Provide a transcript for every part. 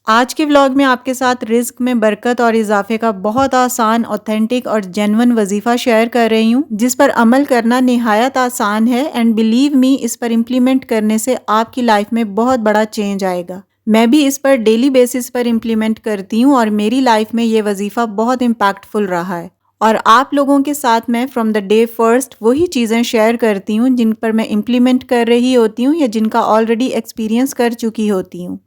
آج کے ولاگ میں آپ کے ساتھ رزق میں برکت اور اضافے کا بہت آسان، اوتھینٹک اور جینون وظیفہ شیئر کر رہی ہوں جس پر عمل کرنا نہایت آسان ہے اینڈ بلیو می اس پر امپلیمنٹ کرنے سے آپ کی لائف میں بہت بڑا چینج آئے گا۔ میں بھی اس پر ڈیلی بیسس پر امپلیمنٹ کرتی ہوں اور میری لائف میں یہ وظیفہ بہت امپیکٹفل رہا ہے، اور آپ لوگوں کے ساتھ میں فرام دا ڈے فرسٹ وہی چیزیں شیئر کرتی ہوں جن پر میں امپلیمنٹ کر رہی ہوتی ہوں یا جن کا آلریڈی ایکسپیرینس کر چکی ہوتی ہوں۔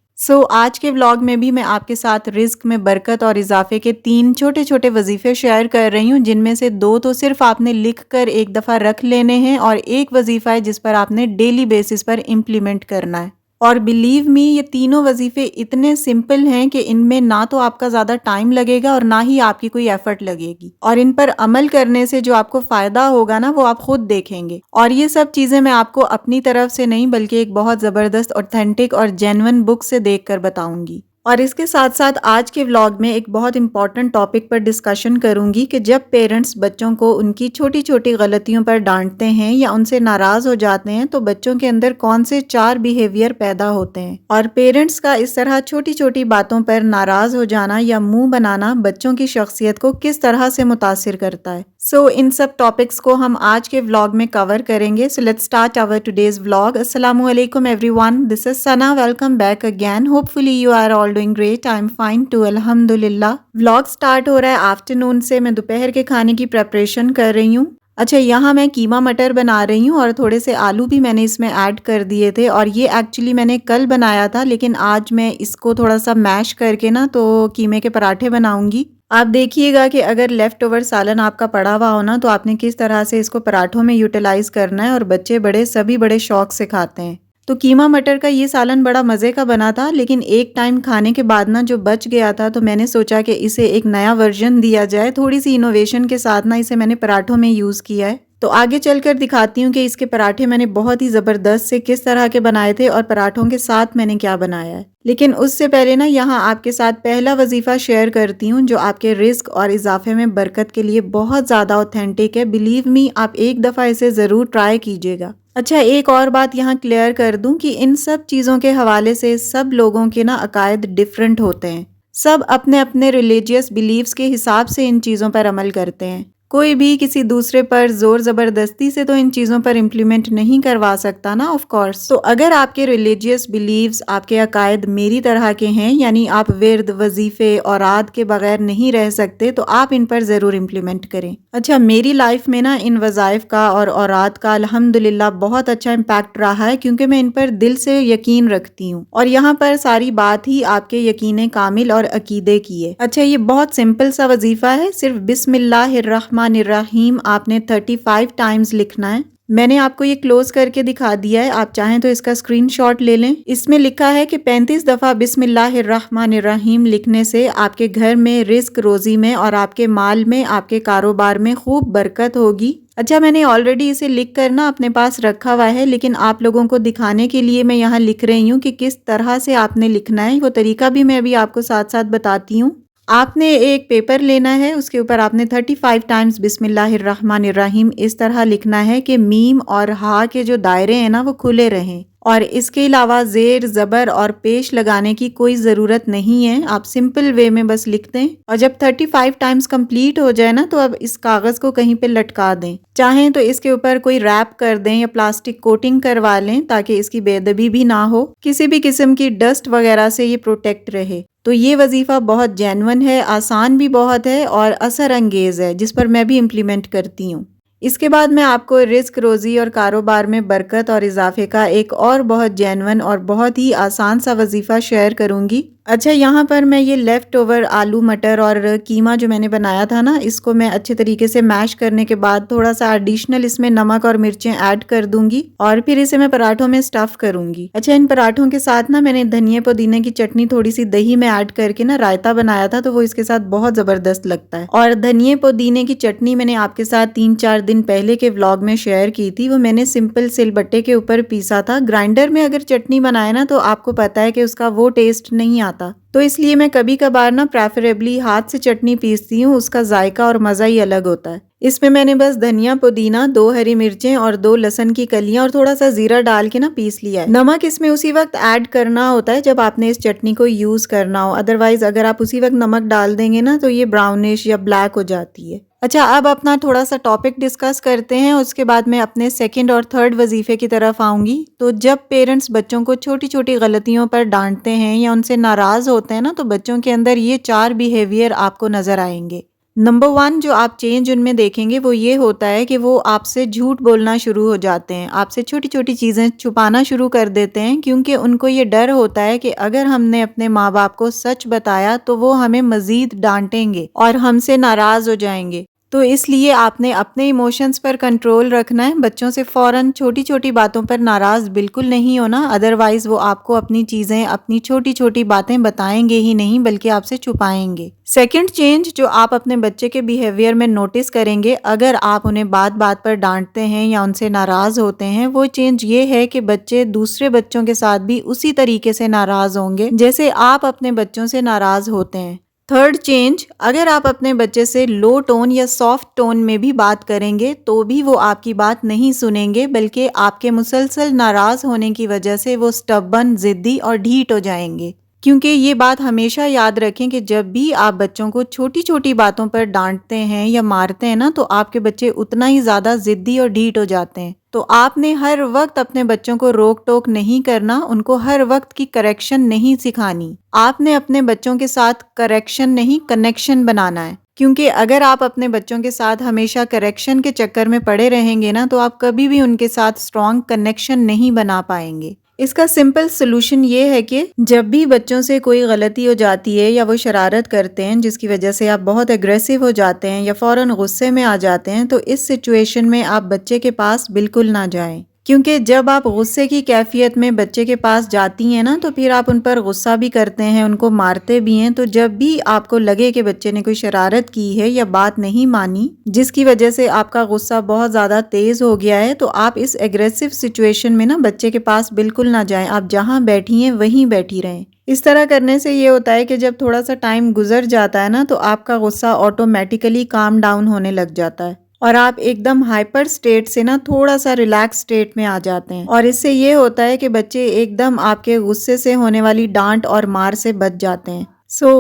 آج کے ولاگ میں بھی میں آپ کے ساتھ رزق میں برکت اور اضافے کے 3 چھوٹے چھوٹے وظیفے شیئر کر رہی ہوں، جن میں سے 2 تو صرف آپ نے لکھ کر ایک دفعہ رکھ لینے ہیں اور ایک وظیفہ ہے جس پر آپ نے ڈیلی بیسس پر امپلیمنٹ کرنا ہے۔ اور بلیو می یہ تینوں وظیفے اتنے سمپل ہیں کہ ان میں نہ تو آپ کا زیادہ ٹائم لگے گا اور نہ ہی آپ کی کوئی ایفرٹ لگے گی، اور ان پر عمل کرنے سے جو آپ کو فائدہ ہوگا نا وہ آپ خود دیکھیں گے۔ اور یہ سب چیزیں میں آپ کو اپنی طرف سے نہیں بلکہ ایک بہت زبردست اوتھینٹک اور جینون بک سے دیکھ کر بتاؤں گی۔ اور اس کے ساتھ ساتھ آج کے ولاگ میں ایک بہت امپورٹنٹ ٹاپک پر ڈسکشن کروں گی کہ جب پیرنٹس بچوں کو ان کی چھوٹی چھوٹی غلطیوں پر ڈانٹتے ہیں یا ان سے ناراض ہو جاتے ہیں تو بچوں کے اندر کون سے 4 بیہیویئر پیدا ہوتے ہیں، اور پیرنٹس کا اس طرح چھوٹی چھوٹی باتوں پر ناراض ہو جانا یا منہ بنانا بچوں کی شخصیت کو کس طرح سے متاثر کرتا ہے۔ ان سب ٹاپکس کو ہم آج کے ولاگ میں کور کریں گے۔ Let's start our today's vlog. السلام علیکم ایوری ون، this is Sana, welcome back again, hopefully you are all doing great, I am fine too, الحمد للہ۔ ولاگ اسٹارٹ ہو رہا ہے آفٹرنون سے، میں دوپہر کے کھانے کی پریپریشن کر رہی ہوں۔ اچھا، یہاں میں قیمہ مٹر بنا رہی ہوں اور تھوڑے سے آلو بھی میں نے اس میں ایڈ کر دیے تھے، اور یہ ایکچولی میں نے کل بنایا تھا لیکن آج میں اس کو تھوڑا سا میش کر کے نا تو قیمے کے پراٹھے بناؤں گی۔ آپ دیکھیے گا کہ اگر لیفٹ اوور سالن آپ کا پڑا ہوا ہونا تو آپ نے کس طرح سے اس کو پراٹھوں میں یوٹیلائز کرنا ہے، اور بچے بڑے سبھی بڑے شوق سے کھاتے ہیں۔ تو قیمہ مٹر کا یہ سالن بڑا مزے کا بنا تھا، لیکن ایک ٹائم کھانے کے بعد نا جو بچ گیا تھا تو میں نے سوچا کہ اسے ایک نیا ورژن دیا جائے، تھوڑی سی انوویشن کے ساتھ نا اسے میں نے پراٹھوں میں یوز کیا ہے۔ تو آگے چل کر دکھاتی ہوں کہ اس کے پراٹھے میں نے بہت ہی زبردست سے کس طرح کے بنائے تھے اور پراٹھوں کے ساتھ میں نے کیا بنایا ہے۔ لیکن اس سے پہلے نا یہاں آپ کے ساتھ پہلا وظیفہ شیئر کرتی ہوں جو آپ کے رزق اور اضافے میں برکت کے لیے بہت زیادہ اوتھینٹک ہے۔ بلیو می، آپ ایک دفعہ اسے ضرور ٹرائی کیجیے گا۔ اچھا، ایک اور بات یہاں کلیئر کر دوں کہ ان سب چیزوں کے حوالے سے سب لوگوں کے نا عقائد ڈیفرنٹ ہوتے ہیں، سب اپنے اپنے ریلیجیس بلیفز کے حساب سے ان چیزوں پر عمل کرتے ہیں۔ کوئی بھی کسی دوسرے پر زور زبردستی سے تو ان چیزوں پر امپلیمنٹ نہیں کروا سکتا نا، آف کورس۔ تو اگر آپ کے ریلیجیس بلیفز، آپ کے عقائد میری طرح کے ہیں، یعنی آپ ورد، وظیفے، اوراد کے بغیر نہیں رہ سکتے، تو آپ ان پر ضرور امپلیمنٹ کریں۔ اچھا، میری لائف میں نا ان وظائف کا اور اوراد کا الحمدللہ بہت اچھا امپیکٹ رہا ہے، کیونکہ میں ان پر دل سے یقین رکھتی ہوں، اور یہاں پر ساری بات ہی آپ کے یقین کامل اور عقیدے کی ہے۔ اچھا، یہ بہت سمپل سا وظیفہ ہے، صرف بسم اللہ الرحمن الرحیم آپ نے 35 ٹائمز لکھنا ہے۔ میں نے آپ کو یہ کلوز کر کے دکھا دیا ہے، آپ چاہیں تو اس کا اسکرین شاٹ لے لیں۔ اس میں لکھا ہے کہ 35 دفعہ بسم اللہ الرحمن الرحیم لکھنے سے آپ کے گھر میں، رزق روزی میں اور آپ کے مال میں، آپ کے کاروبار میں خوب برکت ہوگی۔ اچھا، میں نے آلریڈی اسے لکھ کر نا اپنے پاس رکھا ہوا ہے، لیکن آپ لوگوں کو دکھانے کے لیے میں یہاں لکھ رہی ہوں کہ کس طرح سے آپ نے لکھنا ہے، وہ طریقہ بھی میں ابھی آپ کو ساتھ ساتھ بتاتی ہوں۔ آپ نے ایک پیپر لینا ہے، اس کے اوپر آپ نے 35 ٹائمز بسم اللہ الرحمن الرحیم اس طرح لکھنا ہے کہ میم اور ہا کے جو دائرے ہیں نا وہ کھلے رہیں، اور اس کے علاوہ زیر، زبر اور پیش لگانے کی کوئی ضرورت نہیں ہے، آپ سمپل وے میں بس لکھ دیں۔ اور جب 35 ٹائمز کمپلیٹ ہو جائے نا تو اب اس کاغذ کو کہیں پہ لٹکا دیں، چاہیں تو اس کے اوپر کوئی ریپ کر دیں یا پلاسٹک کوٹنگ کروا لیں تاکہ اس کی بے ادبی بھی نہ ہو، کسی بھی قسم کی ڈسٹ وغیرہ سے یہ پروٹیکٹ رہے۔ تو یہ وظیفہ بہت جینون ہے، آسان بھی بہت ہے اور اثر انگیز ہے، جس پر میں بھی امپلیمنٹ کرتی ہوں۔ اس کے بعد میں آپ کو رزق روزی اور کاروبار میں برکت اور اضافے کا ایک اور بہت جینون اور بہت ہی آسان سا وظیفہ شیئر کروں گی۔ اچھا، یہاں پر میں یہ لیفٹ اوور آلو مٹر اور قیمہ جو میں نے بنایا تھا نا، اس کو میں اچھے طریقے سے میش کرنے کے بعد تھوڑا سا ایڈیشنل اس میں نمک اور مرچیں ایڈ کر دوں گی، اور پھر اسے میں پراٹھوں میں اسٹف کروں گی۔ اچھا، ان پراٹھوں کے ساتھ نا میں نے دھنیا پودینے کی چٹنی تھوڑی سی دہی میں ایڈ کر کے نا رائتا بنایا تھا، تو وہ اس کے ساتھ بہت زبردست لگتا ہے۔ اور دھنیا پودینے کی چٹنی میں نے آپ کے ساتھ 3-4 دن پہلے کے ولاگ میں شیئر کی تھی، وہ میں نے سمپل سل بٹے کے اوپر پیسا تھا۔ گرائنڈر میں اگر چٹنی بنائے نا تو آپ کو پتا ہے کہ اس کا وہ ٹیسٹ نہیں آتا، تو اس لیے میں کبھی کبھار نا پریفریبلی ہاتھ سے چٹنی پیستی ہوں، اس کا ذائقہ اور مزہ ہی الگ ہوتا ہے۔ اس میں نے بس دھنیا، پودینہ، 2 ہری مرچیں اور 2 لہسن کی کلیاں اور تھوڑا سا زیرہ ڈال کے پیس لیا ہے۔ نمک اس میں اسی وقت ایڈ کرنا ہوتا ہے جب آپ نے اس چٹنی کو یوز کرنا ہو، ادروائز اگر آپ اسی وقت نمک ڈال دیں گے تو یہ براؤنش یا بلیک ہو جاتی ہے۔ اچھا، اب اپنا تھوڑا سا ٹاپک ڈسکس کرتے ہیں، اس کے بعد میں اپنے سیکنڈ اور تھرڈ وظیفے کی طرف آؤں گی۔ تو جب پیرنٹس بچوں کو چھوٹی چھوٹی غلطیوں پر ڈانٹتے ہیں یا ان سے ناراض ہوتے ہیں تو بچوں کے اندر یہ 4 بیہیویئر آپ کو نظر آئیں گے۔ نمبر 1 جو آپ چینج ان میں دیکھیں گے وہ یہ ہوتا ہے کہ وہ آپ سے جھوٹ بولنا شروع ہو جاتے ہیں، آپ سے چھوٹی چھوٹی چیزیں چھپانا شروع کر دیتے ہیں، کیونکہ ان کو یہ ڈر ہوتا ہے کہ اگر ہم نے اپنے ماں باپ کو سچ بتایا تو وہ ہمیں مزید ڈانٹیں گے اور ہم سے ناراض ہو جائیں گے۔ تو اس لیے آپ نے اپنے ایموشنز پر کنٹرول رکھنا ہے، بچوں سے فوراً چھوٹی چھوٹی باتوں پر ناراض بالکل نہیں ہونا، ادروائز وہ آپ کو اپنی چیزیں، اپنی چھوٹی چھوٹی باتیں بتائیں گے ہی نہیں بلکہ آپ سے چھپائیں گے۔ سیکنڈ چینج جو آپ اپنے بچے کے بیہیویئر میں نوٹس کریں گے اگر آپ انہیں بات بات پر ڈانٹتے ہیں یا ان سے ناراض ہوتے ہیں، وہ چینج یہ ہے کہ بچے دوسرے بچوں کے ساتھ بھی اسی طریقے سے ناراض ہوں گے جیسے آپ اپنے بچوں سے ناراض ہوتے ہیں۔ تھرڈ چینج، اگر آپ اپنے بچے سے لو ٹون یا سافٹ ٹون میں بھی بات کریں گے تو بھی وہ آپ کی بات نہیں سنیں گے، بلکہ آپ کے مسلسل ناراض ہونے کی وجہ سے وہ سٹبن، ضدی اور ڈھیٹ ہو جائیں گے۔ کیونکہ یہ بات ہمیشہ یاد رکھیں کہ جب بھی آپ بچوں کو چھوٹی چھوٹی باتوں پر ڈانٹتے ہیں یا مارتے ہیں تو آپ کے بچے اتنا ہی زیادہ ضدی اور ڈھیٹ ہو جاتے ہیں۔ تو آپ نے ہر وقت اپنے بچوں کو روک ٹوک نہیں کرنا، ان کو ہر وقت کی کریکشن نہیں سکھانی۔ آپ نے اپنے بچوں کے ساتھ کریکشن نہیں، کنیکشن بنانا ہے، کیونکہ اگر آپ اپنے بچوں کے ساتھ ہمیشہ کریکشن کے چکر میں پڑے رہیں گے تو آپ کبھی بھی ان کے ساتھ اسٹرانگ کنیکشن نہیں بنا پائیں گے۔ اس کا سمپل سلوشن یہ ہے کہ جب بھی بچوں سے کوئی غلطی ہو جاتی ہے یا وہ شرارت کرتے ہیں جس کی وجہ سے آپ بہت اگریسو ہو جاتے ہیں یا فوراً غصے میں آ جاتے ہیں، تو اس سچویشن میں آپ بچے کے پاس بالکل نہ جائیں، کیونکہ جب آپ غصے کی کیفیت میں بچے کے پاس جاتی ہیں تو پھر آپ ان پر غصہ بھی کرتے ہیں، ان کو مارتے بھی ہیں۔ تو جب بھی آپ کو لگے کہ بچے نے کوئی شرارت کی ہے یا بات نہیں مانی جس کی وجہ سے آپ کا غصہ بہت زیادہ تیز ہو گیا ہے، تو آپ اس ایگریسو سچویشن میں بچے کے پاس بالکل نہ جائیں، آپ جہاں بیٹھی ہیں وہیں بیٹھی رہیں۔ اس طرح کرنے سے یہ ہوتا ہے کہ جب تھوڑا سا ٹائم گزر جاتا ہے تو آپ کا غصہ آٹومیٹیکلی کام ڈاؤن ہونے لگ جاتا ہے اور آپ ایک دم ہائپر سٹیٹ سے تھوڑا سا ریلیکس سٹیٹ میں آ جاتے ہیں، اور اس سے یہ ہوتا ہے کہ بچے ایک دم آپ کے غصے سے ہونے والی ڈانٹ اور مار سے بچ جاتے ہیں۔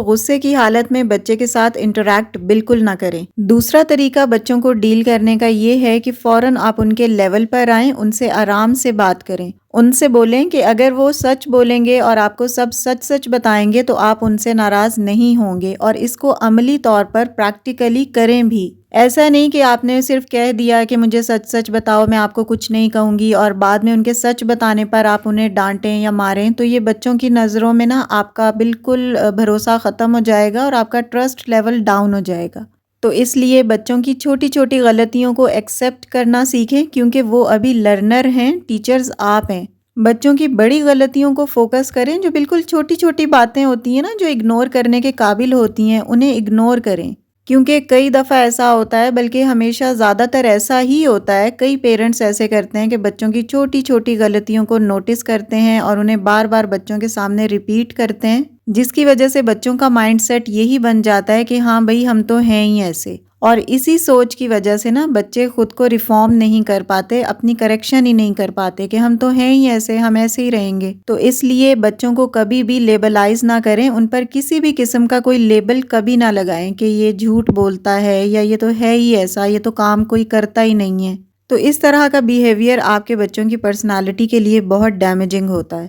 غصے کی حالت میں بچے کے ساتھ انٹریکٹ بالکل نہ کریں۔ دوسرا طریقہ بچوں کو ڈیل کرنے کا یہ ہے کہ فوراً آپ ان کے لیول پر آئیں، ان سے آرام سے بات کریں، ان سے بولیں کہ اگر وہ سچ بولیں گے اور آپ کو سب سچ سچ بتائیں گے تو آپ ان سے ناراض نہیں ہوں گے، اور اس کو عملی طور پر پریکٹیکلی کریں بھی۔ ایسا نہیں کہ آپ نے صرف کہہ دیا کہ مجھے سچ سچ بتاؤ، میں آپ کو کچھ نہیں کہوں گی، اور بعد میں ان کے سچ بتانے پر آپ انہیں ڈانٹیں یا ماریں، تو یہ بچوں کی نظروں میں آپ کا بالکل بھروسہ ختم ہو جائے گا اور آپ کا ٹرسٹ لیول ڈاؤن ہو جائے گا۔ تو اس لیے بچوں کی چھوٹی چھوٹی غلطیوں کو ایکسیپٹ کرنا سیکھیں، کیونکہ وہ ابھی لرنر ہیں، ٹیچرز آپ ہیں۔ بچوں کی بڑی غلطیوں کو فوکس کریں، جو بالکل چھوٹی چھوٹی باتیں ہوتی ہیں جو اگنور کرنے کے قابل ہوتی ہیں، انہیں اگنور کریں، کیونکہ کئی دفعہ ایسا ہوتا ہے، بلکہ ہمیشہ زیادہ تر ایسا ہی ہوتا ہے، کئی پیرنٹس ایسے کرتے ہیں کہ بچوں کی چھوٹی چھوٹی غلطیوں کو نوٹس کرتے ہیں اور انہیں بار بار بچوں کے سامنے ریپیٹ کرتے ہیں، جس کی وجہ سے بچوں کا مائنڈ سیٹ یہی بن جاتا ہے کہ ہاں بھئی ہم تو ہیں ہی ایسے، اور اسی سوچ کی وجہ سے بچے خود کو ریفارم نہیں کر پاتے، اپنی کریکشن ہی نہیں کر پاتے کہ ہم تو ہیں ہی ایسے، ہم ایسے ہی رہیں گے۔ تو اس لیے بچوں کو کبھی بھی لیبلائز نہ کریں، ان پر کسی بھی قسم کا کوئی لیبل کبھی نہ لگائیں کہ یہ جھوٹ بولتا ہے یا یہ تو ہے ہی ایسا، یہ تو کام کوئی کرتا ہی نہیں ہے۔ تو اس طرح کا بیہیویئر آپ کے بچوں کی پرسنالٹی کے لیے بہت ڈیمیجنگ ہوتا ہے۔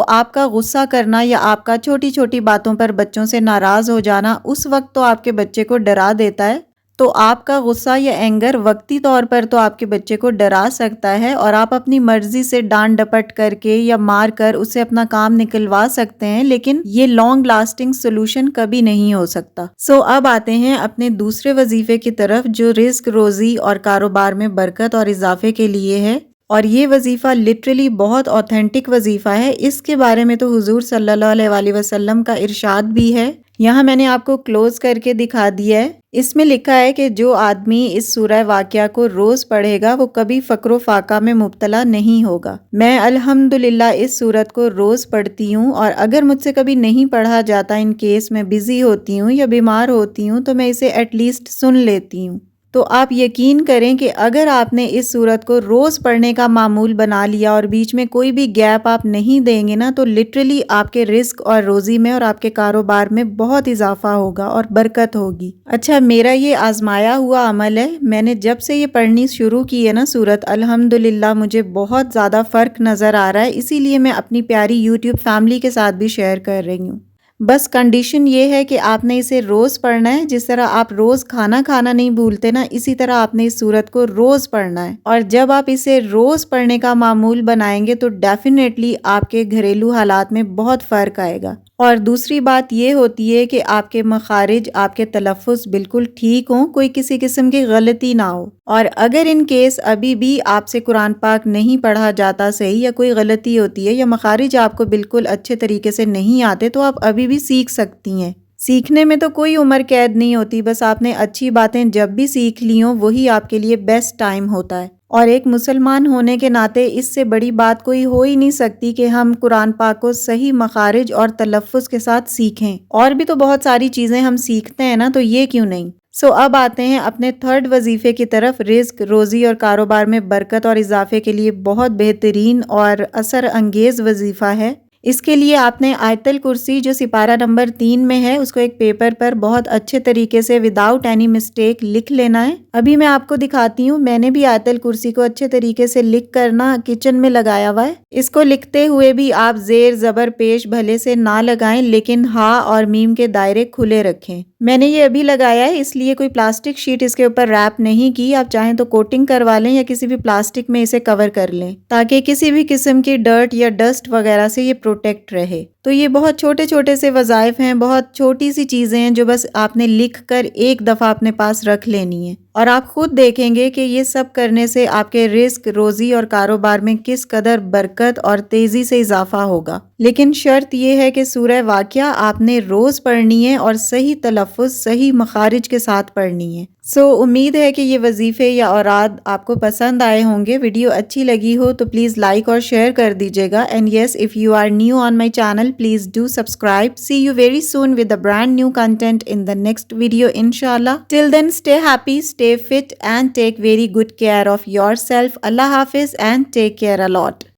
آپ کا غصہ کرنا یا آپ کا چھوٹی چھوٹی باتوں پر بچوں سے ناراض ہو جانا اس وقت تو آپ کے بچے کو ڈرا دیتا ہے، تو آپ کا غصہ یا اینگر وقتی طور پر تو آپ کے بچے کو ڈرا سکتا ہے، اور آپ اپنی مرضی سے ڈانٹ ڈپٹ کر کے یا مار کر اسے اپنا کام نکلوا سکتے ہیں، لیکن یہ لانگ لاسٹنگ سولوشن کبھی نہیں ہو سکتا۔ اب آتے ہیں اپنے دوسرے وظیفے کی طرف، جو رزق روزی اور کاروبار میں برکت اور اضافے کے لیے ہے، اور یہ وظیفہ لٹرلی بہت اوتھینٹک وظیفہ ہے۔ اس کے بارے میں تو حضور صلی اللہ علیہ وآلہ وسلم کا ارشاد بھی ہے، یہاں میں نے آپ کو کلوز کر کے دکھا دیا ہے۔ اس میں لکھا ہے کہ جو آدمی اس سورہ واقعہ کو روز پڑھے گا وہ کبھی فقر و فاقہ میں مبتلا نہیں ہوگا۔ میں الحمدللہ اس سورت کو روز پڑھتی ہوں، اور اگر مجھ سے کبھی نہیں پڑھا جاتا، ان کیس میں بزی ہوتی ہوں یا بیمار ہوتی ہوں، تو میں اسے ایٹ لیسٹ سن لیتی ہوں۔ تو آپ یقین کریں کہ اگر آپ نے اس سورت کو روز پڑھنے کا معمول بنا لیا اور بیچ میں کوئی بھی گیپ آپ نہیں دیں گے نا، تو لٹرلی آپ کے رزق اور روزی میں اور آپ کے کاروبار میں بہت اضافہ ہوگا اور برکت ہوگی۔ اچھا، میرا یہ آزمایا ہوا عمل ہے، میں نے جب سے یہ پڑھنی شروع کی ہے نا سورت، الحمدللہ مجھے بہت زیادہ فرق نظر آ رہا ہے، اسی لیے میں اپنی پیاری یوٹیوب فیملی کے ساتھ بھی شیئر کر رہی ہوں۔ بس کنڈیشن یہ ہے کہ آپ نے اسے روز پڑھنا ہے، جس طرح آپ روز کھانا نہیں بھولتے نا، اسی طرح آپ نے اس سورت کو روز پڑھنا ہے۔ اور جب آپ اسے روز پڑھنے کا معمول بنائیں گے تو ڈیفینیٹلی آپ کے گھریلو حالات میں بہت فرق آئے گا۔ اور دوسری بات یہ ہوتی ہے کہ آپ کے مخارج، آپ کے تلفظ بالکل ٹھیک ہوں، کوئی کسی قسم کی غلطی نہ ہو۔ اور اگر ان کیس ابھی بھی آپ سے قرآن پاک نہیں پڑھا جاتا صحیح، یا کوئی غلطی ہوتی ہے، یا مخارج آپ کو بالکل اچھے طریقے سے نہیں آتے، تو آپ ابھی بھی سیکھ سکتی ہیں۔ سیکھنے میں تو کوئی عمر قید نہیں ہوتی، بس آپ نے اچھی باتیں جب بھی سیکھ لی ہوں وہی آپ کے لیے بیسٹ ٹائم ہوتا ہے۔ اور ایک مسلمان ہونے کے ناطے اس سے بڑی بات کوئی ہو ہی نہیں سکتی کہ ہم قرآن پاک کو صحیح مخارج اور تلفظ کے ساتھ سیکھیں۔ اور بھی تو بہت ساری چیزیں ہم سیکھتے ہیں نا، تو یہ کیوں نہیں؟ اب آتے ہیں اپنے تھرڈ وظیفے کی طرف۔ رزق، روزی اور کاروبار میں برکت اور اضافے کے لیے بہت بہترین اور اثر انگیز وظیفہ ہے۔ اس کے لیے آپ نے آیت الکرسی جو سپارہ نمبر 3 میں ہے، اس کو ایک پیپر پر بہت اچھے طریقے سے وداؤٹ اینی مسٹیک لکھ لینا ہے۔ ابھی میں آپ کو دکھاتی ہوں، میں نے بھی آیت الکرسی کو اچھے طریقے سے لکھ کر نا کچن میں لگایا ہوا ہے۔ اس کو لکھتے ہوئے بھی آپ زیر زبر پیش بھلے سے نہ لگائیں، لیکن ہا اور میم کے دائرے کھلے رکھیں۔ میں نے یہ ابھی لگایا ہے، اس لیے کوئی پلاسٹک شیٹ اس کے اوپر ریپ نہیں کی۔ آپ چاہیں تو کوٹنگ کروا لیں یا کسی بھی پلاسٹک میں اسے کور کر لیں، تاکہ کسی بھی قسم کی ڈرٹ یا ڈسٹ وغیرہ سے یہ پروٹیکٹ رہے۔ تو یہ بہت چھوٹے چھوٹے سے وظائف ہیں، بہت چھوٹی سی چیزیں ہیں جو بس آپ نے لکھ کر ایک دفعہ اپنے پاس رکھ لینی ہے، اور آپ خود دیکھیں گے کہ یہ سب کرنے سے آپ کے رزق، روزی اور کاروبار میں کس قدر برکت اور تیزی سے اضافہ ہوگا۔ لیکن شرط یہ ہے کہ سورہ واقعہ آپ نے روز پڑھنی ہے اور صحیح تلفظ، صحیح مخارج کے ساتھ پڑھنی ہے۔ امید ہے کہ یہ وظیفے یا اوراد آپ کو پسند آئے ہوں گے۔ ویڈیو اچھی لگی ہو تو پلیز لائک اور شیئر کر دیجیے گا۔ And yes, if you are new on my channel, please do subscribe. See you very soon with the brand new content in the next video, inshallah. Till then, stay happy, stay fit and take very good care of yourself. Allah Hafiz and take care a lot.